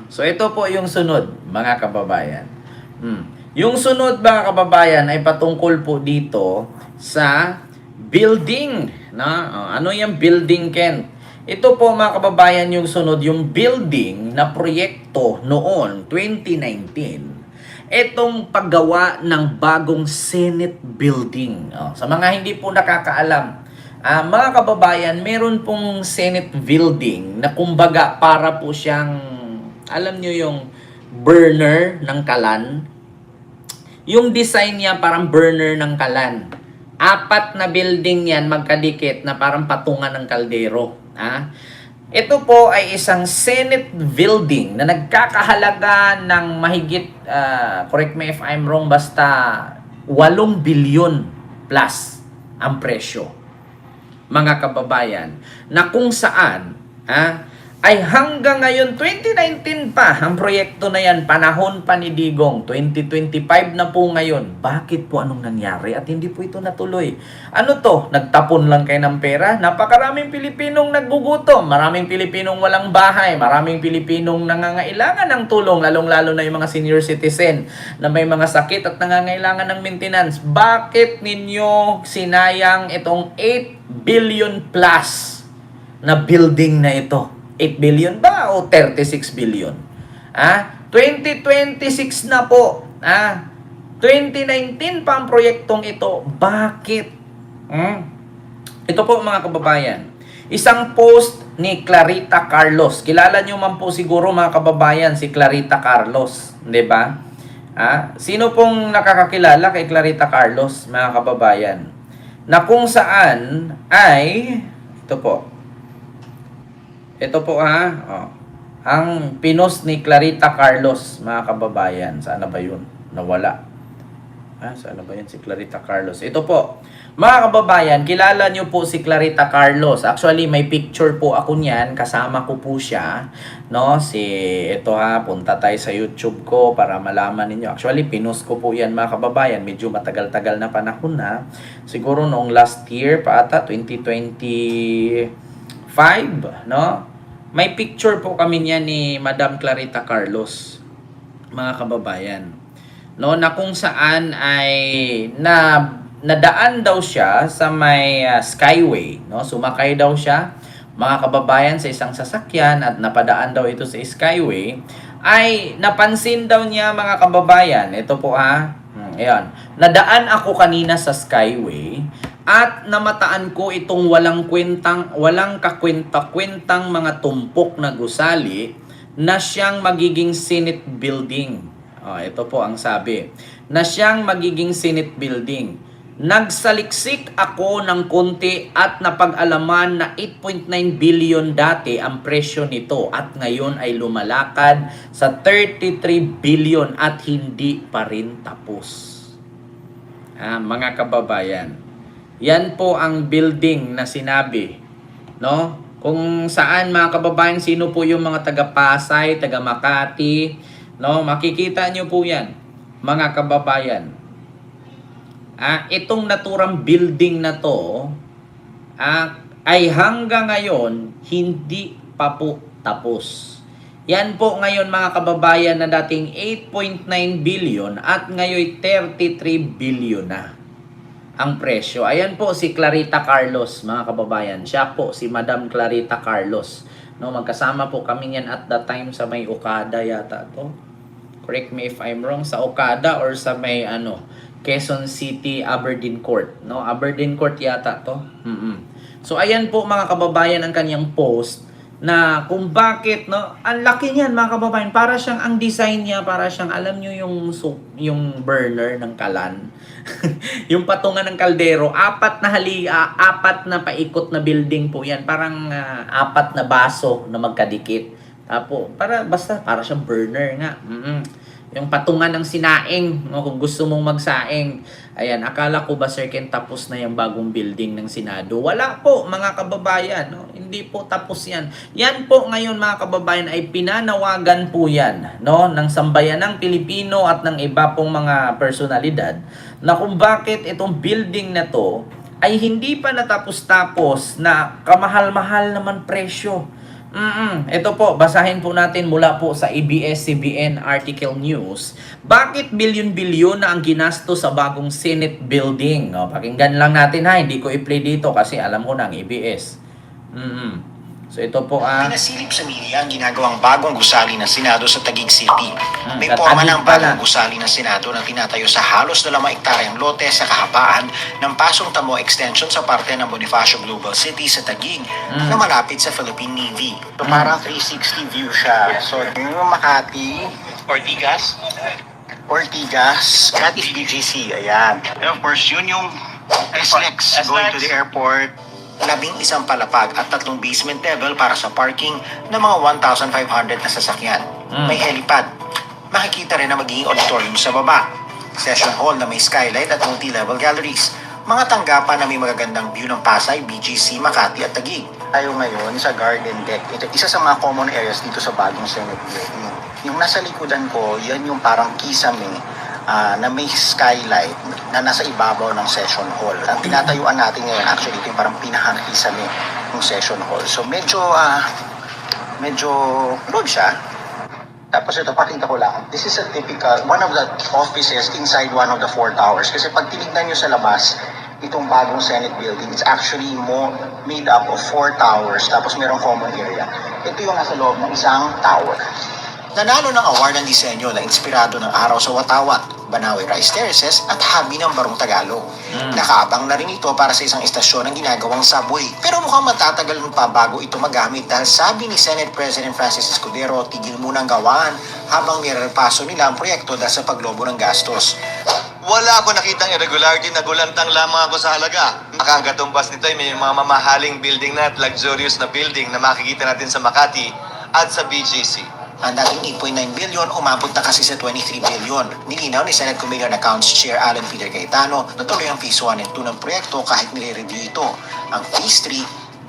So ito po yung sunod, mga kababayan. Yung sunod, mga kababayan, ay patungkol po dito sa building. Ano yung building, Ken? Ito po, mga kababayan, yung sunod, yung building na proyekto noon, 2019. Itong paggawa ng bagong Senate building. Sa mga hindi po nakakaalam, mga kababayan, meron pong Senate building na kumbaga para po siyang, alam nyo yung burner ng kalan? Yung design niya parang burner ng kalan. 4 na building yan magkadikit na parang patungan ng kaldero. Ito po ay isang Senate building na nagkakahalaga ng mahigit, correct me if I'm wrong, basta 8 bilyon plus ang presyo. Mga kababayan, na kung saan, ay hanggang ngayon, 2019 pa, ang proyekto na yan, panahon pa ni Digong, 2025 na po ngayon. Bakit po anong nangyari at hindi po ito natuloy? Ano to? Nagtapon lang kayo ng pera? Napakaraming Pilipinong naggugutom, maraming Pilipinong walang bahay, maraming Pilipinong nangangailangan ng tulong, lalong-lalo na yung mga senior citizen na may mga sakit at nangangailangan ng maintenance. Bakit ninyo sinayang itong 8 billion plus na building na ito? 8 billion ba o 36 billion? 2026 na po. 2019 pa ang proyektong ito. Bakit? Ito po, mga kababayan. Isang post ni Clarita Carlos. Kilala nyo man po siguro, mga kababayan, si Clarita Carlos. Di ba? Sino pong nakakakilala kay Clarita Carlos, mga kababayan? Na kung saan ay, ito po ang pinost ni Clarita Carlos, mga kababayan. Saan na ba yun? Nawala. Saan na ba yun si Clarita Carlos? Ito po. Mga kababayan, kilala nyo po si Clarita Carlos. Actually, may picture po ako niyan. Kasama ko po siya. No? Punta tayo sa YouTube ko para malaman ninyo. Actually, pinost ko po yan, mga kababayan. Medyo matagal-tagal na panahon na. Siguro noong last year pa ata, 2025, no? May picture po kami niya ni Madam Clarita Carlos, mga kababayan. No, na kung saan ay nadaan daw siya sa may Skyway, no? Sumakay daw siya, mga kababayan, sa isang sasakyan at napadaan daw ito sa Skyway. Ay napansin daw niya, mga kababayan, ito po ayan. Nadaan ako kanina sa Skyway at namataan ko itong walang kakwenta-kwentang mga tumpok na gusali na siyang magiging Senate building. Ito po ang sabi. Na siyang magiging Senate building. Nagsaliksik ako ng konti at napag-alaman na 8.9 billion dati ang presyo nito at ngayon ay lumalakad sa 33 billion at hindi pa rin tapos. Mga kababayan, yan po ang building na sinabi, no? Kung saan, mga kababayan, sino po yung mga taga Pasay, taga Makati, no? Makikita nyo po yan, mga kababayan. Itong naturang building na to ay hanggang ngayon hindi pa po tapos. Yan po ngayon, mga kababayan, na dating 8.9 billion at ngayon 33 billion na ang presyo. Ayan po si Clarita Carlos, mga kababayan. Siya po si Madam Clarita Carlos. No, magkasama po kami yan at that time sa may Okada yata to. Correct me if I'm wrong, sa Okada or sa may Quezon City, Aberdeen Court. No, Aberdeen Court yata to. So ayan po, mga kababayan, ang kanyang post na kung bakit, no, ang laki niyan, mga kababayan. Para siyang, ang design niya, para siyang, alam nyo yung burner ng kalan. Yung patungan ng kaldero, 4 na paikot na building po yan. Parang 4 na baso na magkadikit. Basta para siyang burner nga. Yung patungan ng sinaing, no, kung gusto mong magsaing. Ayan, akala ko ba, Sir Ken, tapos na yung bagong building ng Senado? Wala po, mga kababayan. No? Hindi po tapos yan. Yan po ngayon, mga kababayan, ay pinanawagan po yan, no, ng sambayanang Pilipino at ng iba pong mga personalidad na kung bakit itong building na to ay hindi pa natapos-tapos na kamahal-mahal naman presyo. Ito po, basahin po natin mula po sa ABS-CBN article news. Bakit bilyon-bilyon na ang ginasto sa bagong Senate building? O, pakinggan lang natin ha, hindi ko i-play dito kasi alam ko na ang ABS. So ito po Pinasilip sa media ang ginagawang bagong gusali ng Senado sa Taguig City. May sa forma Taguig ng pala. bagong gusali ng Senado na tinatayo sa halos 2 ektaryang lote sa kahabaan ng Pasong Tamo Extension sa parte ng Bonifacio Global City sa Taguig na malapit sa Philippine Navy. So parang 360 view siya. So yung Makati, Ortigas, Makati BGC, ayan. And of course, yun yung SLEX going to the airport. 11 palapag at 3 basement level para sa parking ng mga 1,500 na sasakyan. May helipad. Makikita rin na magiging auditorium sa baba. Session hall na may skylight at multi-level galleries. Mga tanggapan na may magagandang view ng Pasay, BGC, Makati at Taguig. Tayo ngayon sa garden deck. Ito isa sa mga common areas dito sa bagong Senate building. Yung nasa likodan ko, yan yung parang kisame na may skylight na nasa ibabaw ng session hall. Ang tinatayuan natin ngayon, actually, ito yung parang pinakakisame ng session hall. So medyo road siya. Tapos ito, pakita ko lang. This is a typical, one of the offices inside one of the 4 towers. Kasi pag tinignan nyo sa labas, itong bagong Senate building, it's actually more made up of 4 towers. Tapos merong common area. Ito yung nasa loob ng isang tower. Nanalo ng award ng disenyo na inspirado ng araw sa Watawat, Banawe Rice Terraces at Habi ng Barong Tagalog. Nakaabang na rin ito para sa isang istasyon ng ginagawang subway. Pero mukhang matatagal pa bago ito magamit dahil sabi ni Senate President Francis Escudero, tigil munang gawaan habang nirepaso nila ang proyekto dahil sa paglobo ng gastos. Wala ako nakitang irregularity, nagulantang lamang ako sa halaga. Makakatumbas nito ay may mga mamahaling building na at luxurious na building na makikita natin sa Makati at sa BGC. Ang dating 8.9 billion umabot na kasi sa 23 billion. Nilinaw ni Senate Committee on Accounts Chair Alan Peter Cayetano na tuloy ang Phase 1 and 2 ng proyekto kahit nire-review ito. Ang Phase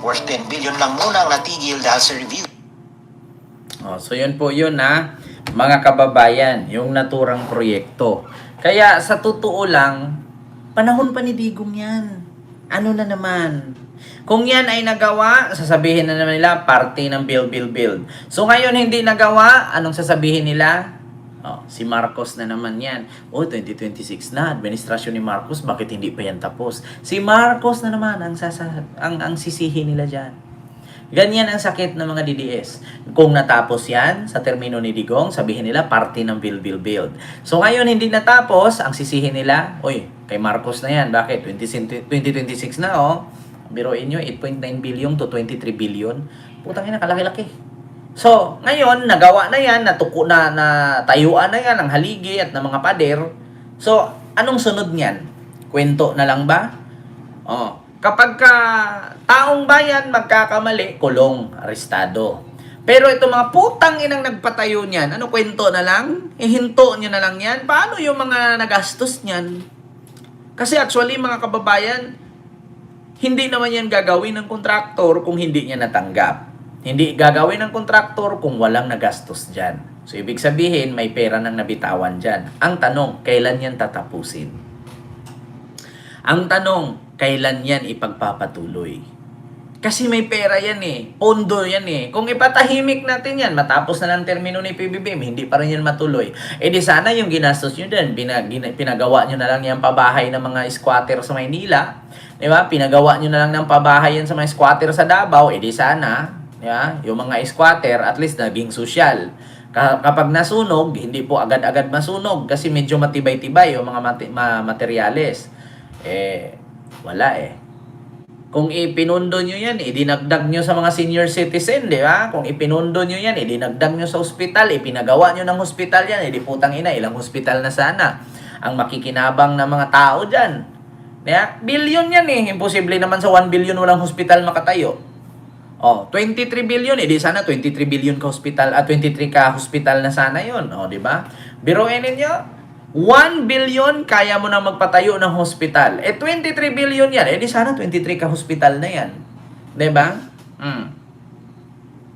3, worth 10 billion lang muna ang natigil dahil sa review. So yun po yun mga kababayan, yung naturang proyekto. Kaya sa totoo lang, panahon pa ni Digong yan. Ano na naman? Kung yan ay nagawa, sasabihin na naman nila, parte ng build. So ngayon hindi nagawa, anong sasabihin nila? Si Marcos na naman yan. 2026 na, administrasyon ni Marcos, bakit hindi pa yan tapos? Si Marcos na naman ang sisihin nila dyan. Ganyan ang sakit ng mga DDS. Kung natapos yan sa termino ni Digong, sabihin nila, parte ng build. So ngayon hindi natapos, ang sisihin nila, kay Marcos na yan. Bakit? 2026 na biruin nyo, 8.9 billion to 23 billion. Putang ina, kalaki-laki. So, ngayon, nagawa na yan, tayuan na yan ng haligi at ng mga pader. So, anong sunod niyan? Kwento na lang ba? Kapag taong bayan magkakamali, kulong, arestado. Pero ito mga putang inang nagpatayo niyan, ano kwento na lang? Hinto nyo na lang yan? Paano yung mga nagastos niyan? Kasi actually, mga kababayan, hindi naman yan gagawin ng kontraktor kung hindi niya natanggap. Hindi gagawin ng kontraktor kung walang nagastos dyan. So, ibig sabihin, may pera nang nabitawan dyan. Ang tanong, kailan yan tatapusin? Ang tanong, kailan yan ipagpapatuloy? Kasi may pera yan pondo yan Kung ipatahimik natin yan, matapos na lang termino ni PBBM, hindi pa rin yan matuloy. Di sana yung ginastos nyo din, pinagawa nyo na lang yung pabahay ng mga squatter sa Maynila. Diba? Pinagawa nyo na lang ng pabahay yan sa mga squatter sa Davao, di sana, diba? Yung mga squatter, at least naging sosyal. Kapag nasunog, hindi po agad-agad masunog kasi medyo matibay-tibay yung mga materyales. Wala Kung ipinundo nyo yan, dinagdag nyo sa mga senior citizen, di ba? Kung ipinundo nyo yan, dinagdag nyo sa ospital, ipinagawa nyo ng hospital yan, di putang ina, ilang hospital na sana ang makikinabang ng mga tao dyan. Billion yan Imposible naman sa 1 billion walang hospital makatayo. 23 billion, di sana 23 billion ka hospital at 23 ka hospital na sana yon, di ba? Biruin ninyo, 1 billion kaya mo na magpatayo ng hospital. 23 billion yan, di sana 23 ka hospital na yan. Di ba?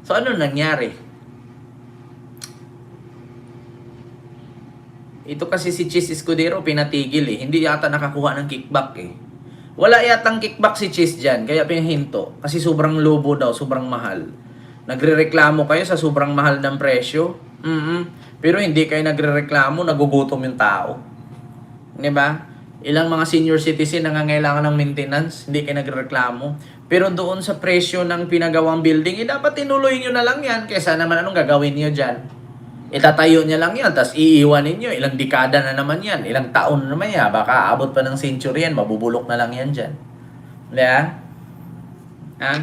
So ano nangyari? Ito kasi si Chis Escudero pinatigil Hindi yata nakakuha ng kickback Wala yatang kickback si Chis dyan, kaya pinahinto. Kasi sobrang lobo daw, sobrang mahal. Nagrereklamo kayo sa sobrang mahal ng presyo. Pero hindi kayo nagrereklamo, nagugutom yung tao. Di ba? Ilang mga senior citizen nangangailangan ng maintenance, hindi kayo nagrereklamo. Pero doon sa presyo ng pinagawang building, dapat tinuloy nyo na lang yan. Kesa naman anong gagawin nyo dyan? Itatayo niya lang yan, tapos iiwanin nyo. Ilang dekada na naman yan, ilang taon na naman yan. Baka abot pa ng century yan, mabubulok na lang yan dyan. Diba?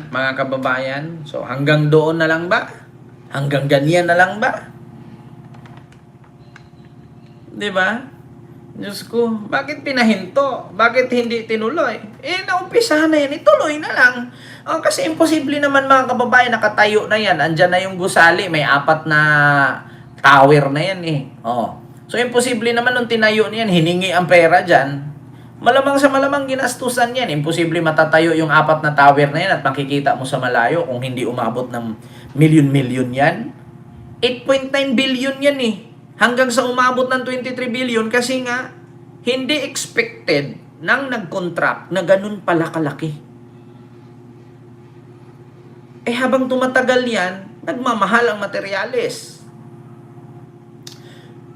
Mga kababayan, so hanggang doon na lang ba? Hanggang ganyan na lang ba? Diba? Diyos ko, bakit pinahinto? Bakit hindi tinuloy? Naumpisahan na yan, ituloy na lang. Kasi imposible naman mga kababayan, nakatayo na yan. Andyan na yung gusali, may 4 na tower na yan So imposible naman nung tinayo niyan, hiningi ang pera dyan. Malamang sa malamang ginastusan yan. Imposible matatayo yung 4 na tower na yan at makikita mo sa malayo kung hindi umabot ng milyon-milyon yan. 8.9 billion yan Hanggang sa umabot ng 23 billion kasi nga hindi expected nang nag-contract na ganun pala kalaki. Habang tumatagal yan, nagmamahal ang materyales.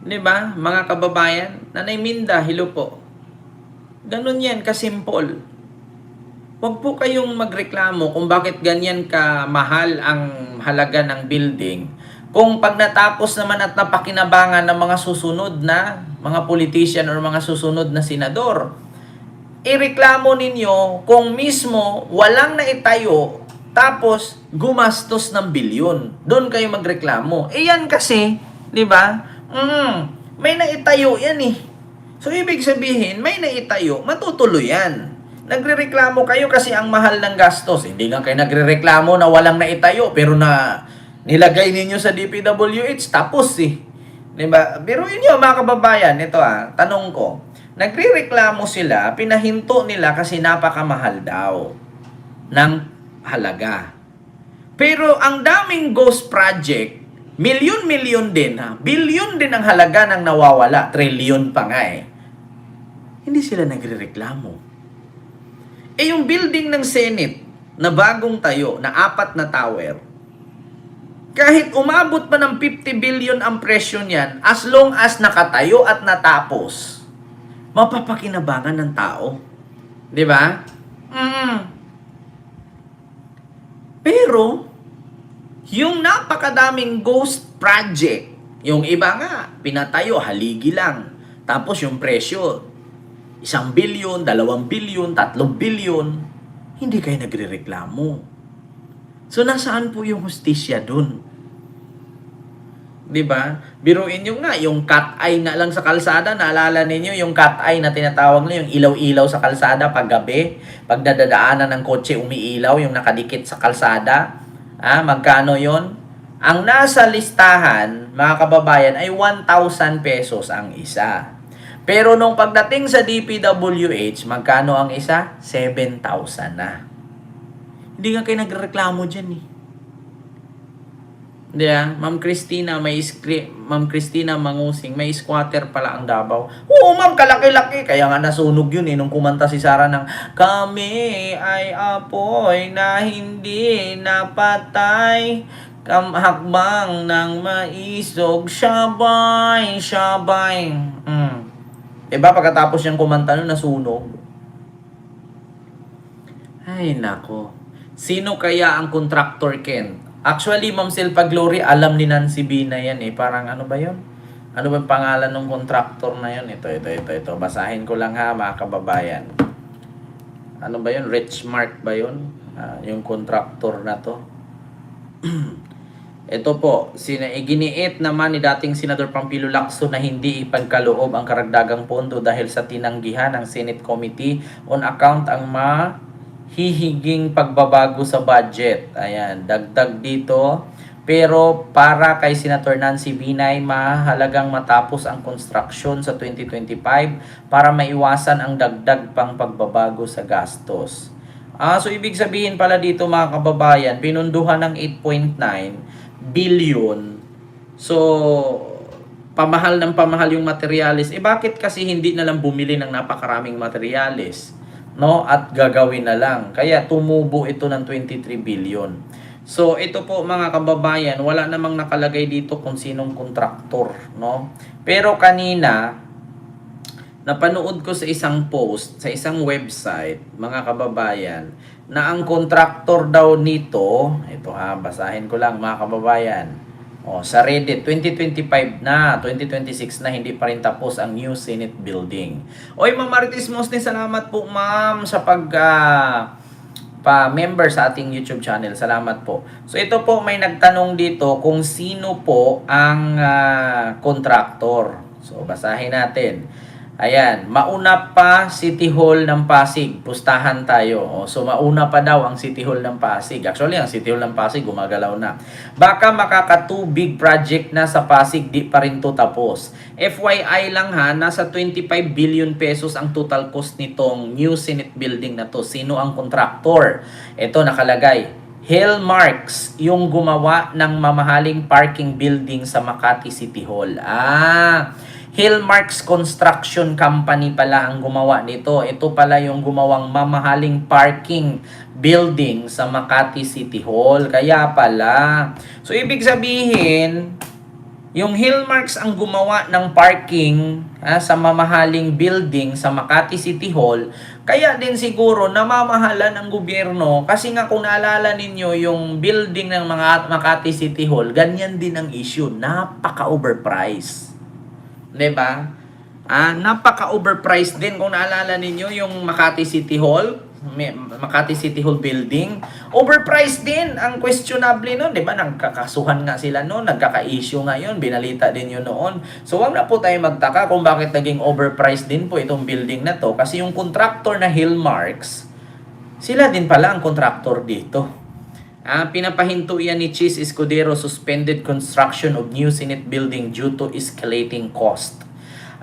Diba, mga kababayan? Nanay Minda, hello po. Ganun yan, kasimple. Huwag po kayong magreklamo kung bakit ganyan kamahal ang halaga ng building. Kung pag natapos naman at napakinabangan ng mga susunod na mga politician or mga susunod na senador, ireklamo ninyo kung mismo walang naitayo tapos gumastos ng bilyon. Doon kayo magreklamo. Yan kasi, di ba? May naitayo yan So, ibig sabihin, may naitayo, matutuloy yan. Nagrereklamo kayo kasi ang mahal ng gastos. Hindi nga kayo nagrereklamo na walang naitayo, pero na nilagay ninyo sa DPWH, tapos Diba? Pero yun mga kababayan, ito tanong ko. Nagrereklamo sila, pinahinto nila kasi napakamahal daw ng halaga. Pero ang daming ghost project, milyon-milyon din bilyon din ang halaga ng nawawala, trilyon pa nga Hindi sila nagrereklamo. Yung building ng Senate na bagong tayo, na 4 na tower, kahit umabot pa ng 50 billion ang presyo niyan, as long as nakatayo at natapos, mapapakinabangan ng tao. Di ba? Pero, yung napakadaming ghost project, yung iba nga, pinatayo, haligi lang. Tapos yung presyo, 1 billion, 2 billion, 3 billion, hindi kayo nagrereklamo. So, nasaan po yung hustisya dun? Diba? Biruin nyo nga, yung cat eye nga lang sa kalsada, naalala ninyo yung cat eye na tinatawag nyo, yung ilaw-ilaw sa kalsada pag gabi, pag dadadaanan ng kotse umiilaw, yung nakadikit sa kalsada. Magkano yon? Ang nasa listahan, mga kababayan, ay 1,000 pesos ang isa. Pero nung pagdating sa DPWH, magkano ang isa? 7,000 na. Hindi nga kayo nagreklamo dyan Ma'am Christina, Ma'am Christina Mangusing, may squatter pala ang Davao. Oo, ma'am, kalaki-laki. Kaya nga nasunog yun nung kumanta si Sarah ng kami ay apoy na hindi napatay, hakbang ng maisog, shabay, shabay. Diba pagkatapos niyang kumanta nun, nasunog? Ay, nako. Sino kaya ang contractor, Ken? Actually, Ma'am Silpa Glory, alam ni Nancy B na yan Parang ano ba yun? Ano ba pangalan ng contractor na yun? Ito. Basahin ko lang mga kababayan. Ano ba yun? Richmark ba yun? Yung contractor na to. Ito po, iginiit naman ni dating Senador Pampilo Lacson na hindi ipagkaloob ang karagdagang pondo dahil sa tinanggihan ng Senate Committee on account ang hihiging pagbabago sa budget. Ayan, dagdag dito. Pero para kay Senator Nancy Binay, mahalagang matapos ang construction sa 2025 para maiwasan ang dagdag pang pagbabago sa gastos. So ibig sabihin pala dito mga kababayan, pinunduhan ng 8.9 billion. So, pamahal ng pamahal yung materyales. Bakit kasi hindi na lang bumili ng napakaraming materyales? At gagawin na lang. Kaya tumubo ito ng 23 billion. So, ito po mga kababayan, wala namang nakalagay dito kung sinong kontraktor, no? Pero kanina, napanood ko sa isang post, sa isang website, mga kababayan, na ang kontraktor daw nito, ito ha, basahin ko lang mga kababayan. O, sa Reddit, 2025 na, 2026 na, hindi pa rin tapos ang new Senate building. Oy, Ma'am Marites Mosni, salamat po ma'am sa pa-member sa ating YouTube channel. Salamat po. So, ito po, may nagtanong dito kung sino po ang kontraktor. So, basahin natin. Ayan, mauna pa City Hall ng Pasig. Pustahan tayo. So, mauna pa daw ang City Hall ng Pasig. Actually, ang City Hall ng Pasig gumagalaw na. Baka makaka-2 big project na sa Pasig, di pa rin to tapos. FYI lang ha, nasa 25 billion pesos ang total cost nitong new Senate building na to. Sino ang contractor? Ito nakalagay. Hillmarks, yung gumawa ng mamahaling parking building sa Makati City Hall. Hillmarks Construction Company pala ang gumawa nito. Ito pala yung gumawang mamahaling parking building sa Makati City Hall. Kaya pala. So, ibig sabihin, yung Hillmarks ang gumawa ng parking sa mamahaling building sa Makati City Hall. Kaya din siguro namamahalan ng gobyerno. Kasi nga kung naalala ninyo yung building ng mga Makati City Hall, ganyan din ang issue. Napaka-overpriced. Diba? Napaka-overpriced din. Kung naalala ninyo yung Makati City Hall, Makati City Hall building, overpriced din. Ang questionable nun, diba? Nagkakasuhan nga sila noon, nagkaka-issue nga yun, binalita din yun noon. So, wag na po tayo magtaka kung bakit naging overpriced din po itong building na to. Kasi yung contractor na Hillmarks, sila din pala ang contractor dito. Pinapahinto yan ni Chis Escudero, suspended construction of new Senate building due to escalating cost.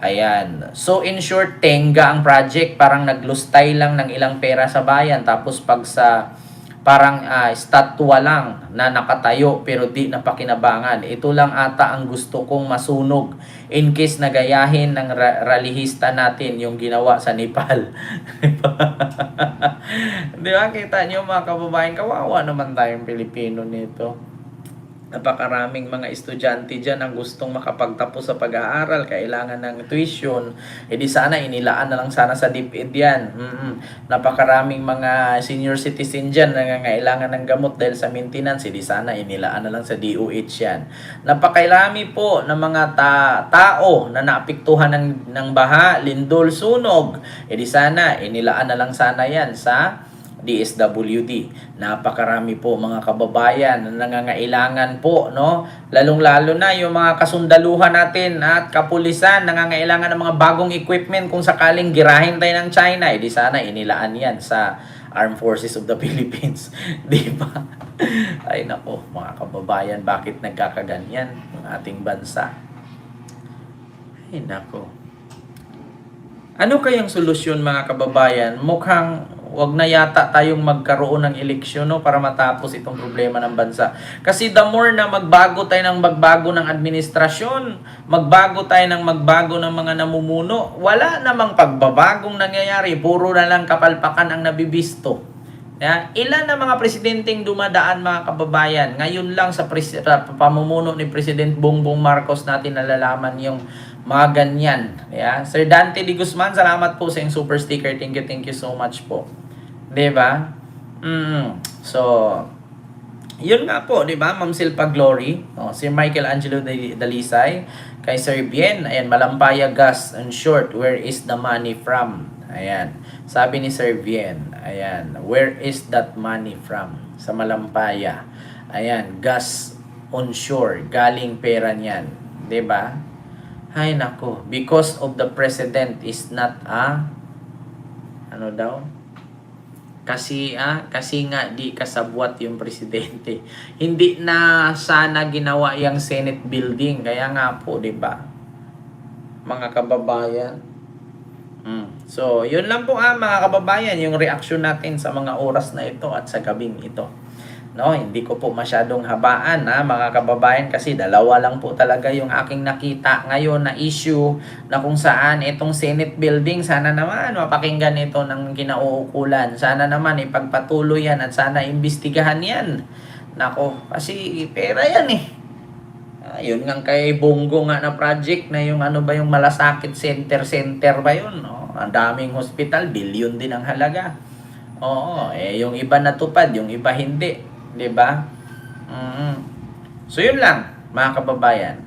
Ayan. So, in short, tenga ang project. Parang naglustay lang ng ilang pera sa bayan. Tapos pag sa parang statwa lang na nakatayo pero di napakinabangan. Ito lang ata ang gusto kong masunog in case nagayahin ng ralihista natin yung ginawa sa Nepal. Di ba? Kita nyo mga kababayan, kawawa naman tayong Pilipino nito. Napakaraming mga estudyante dyan ang gustong makapagtapos sa pag-aaral, kailangan ng tuition, di sana inilaan na lang sana sa DepEd yan. Napakaraming mga senior citizen dyan na nangangailangan ng gamot dahil sa maintenance, di sana inilaan na lang sa DOH yan. Napakailami po ng mga tao na naapektuhan ng baha, lindol, sunog, di sana inilaan na lang sana yan sa DSWD. Napakarami po mga kababayan na nangangailangan po, no? Lalong-lalo na yung mga kasundaluhan natin at kapulisan nangangailangan ng mga bagong equipment kung sakaling girahin tayo ng China, di sana inilaan yan sa Armed Forces of the Philippines. Di ba? Ay nako, mga kababayan, bakit nagkakaganyan ang ating bansa? Ay nako. Ano kayang solusyon mga kababayan? Mukhang wag na yata tayong magkaroon ng eleksyon, no, para matapos itong problema ng bansa. Kasi the more na magbago tayo ng magbago ng administrasyon, magbago tayo ng magbago ng mga namumuno, wala namang pagbabagong nangyayari. Puro na lang kapalpakan ang nabibisto. Ilan na mga presidenteng dumadaan mga kababayan. Ngayon lang sa pamumuno ni President Bongbong Marcos natin nalalaman yung mga ganyan. Sir Dante Di Guzman, salamat po sa yung super sticker. Thank you so much po. Diba? So, yun nga po, diba? Ma'am Silpa Glory, si Michael Angelo Dalisay, kay Sir Bien, ayan, Malampaya Gas, in short, where is the money from? Ayan, sabi ni Sir Bien, ayan, where is that money from? Sa Malampaya. Ayan, gas onshore, galing pera niyan. Diba? Ay nako, because of the president is not ano daw? Kasi nga di kasabwat yung presidente. Hindi na sana ginawa yung Senate building. Kaya nga po, 'di ba? Mga kababayan. So, yun lang po mga kababayan, yung reaction natin sa mga oras na ito at sa gabing ito. No, hindi ko po masyadong habaan mga kababayan kasi dalawa lang po talaga yung aking nakita ngayon na issue na kung saan itong Senate building sana naman mapakinggan ito ng kinauukulan. Sana naman ipagpatuloy yan at sana imbestigahan yan. Nako, kasi pera yan eh. Yun nga kay Bongo nga na project na yung ano ba yung Malasakit Center ba yun? Ang daming hospital, billion din ang halaga. Oo, yung iba natupad, yung iba hindi. 'Di ba? So yun lang, mga kababayan.